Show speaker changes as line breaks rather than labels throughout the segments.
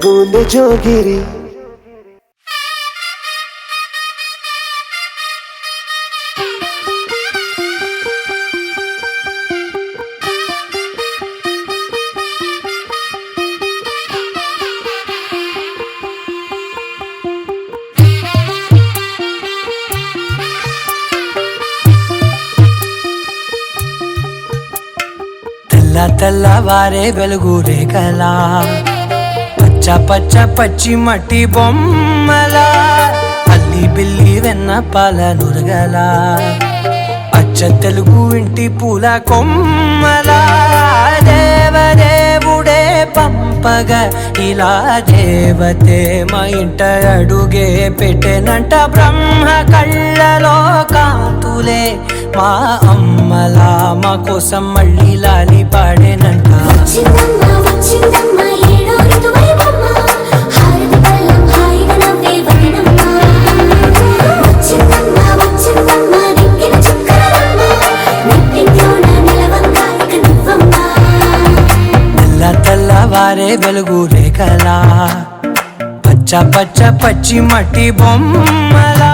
ಬೂಂದೆ ಜೋಗಿರಿ.
తెల్లవారే వెలుగు రేఖలా పచ్చ పచ్చ పచ్చి మట్టి బొమ్మలా అల్లి బిల్లి వెన్న పాల నురగలా అచ్చ తెలుగు ఇంటి పూల కొమ్మలా దేవదేవుడే పంపగ ఇలా దేవతే మా ఇంట అడుగే పెట్టెనంట. బ్రహ్మ కళ్ళలో కాంతులే మా అమ్మలా మా కోసం మళ్ళీ లాలి పాడేనంట. తెల్లవారే వెలుగు రేఖలా పచ్చ పచ్చ పచ్చి మట్టి బొమ్మలా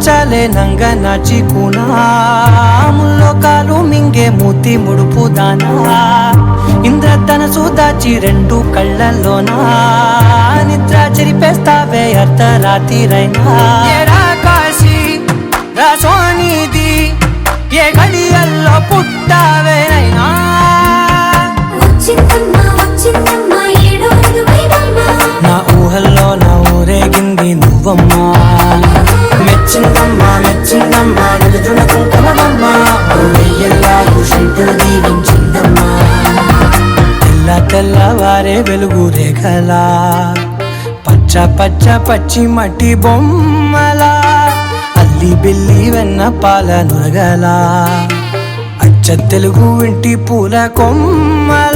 చాలే నంగ నాచి కూనాముల్లో కాలు మింగే మూతి ముడుపు దానా ఇంద్రధనసు దాచి రెండు కళ్ళల్లోనా నిద్ర చెరిపేస్తావే అర్ధరాత్రిరైనా. కాశీ రాసోనిది ఏ గడియల్లో పుట్టావేనైనా నా ఊహల్లో నా ఊరేగింది నువ్వమ్మా. మెచ్చిందమ్మా మెచ్చిందమ్మా నిలుచున్న కుంకుమమ్మా వెయ్యల్లాగు శంకులు దీవించిందమ్మా. తెల్లవారే వెలుగు రేఖలా పచ్చ పచ్చ పచ్చి మట్టి బొమ్మలా అల్లి బిల్లి వెన్న పాల నురగలా అచ్చ తెలుగు ఇంటి పూల కొమ్మలా.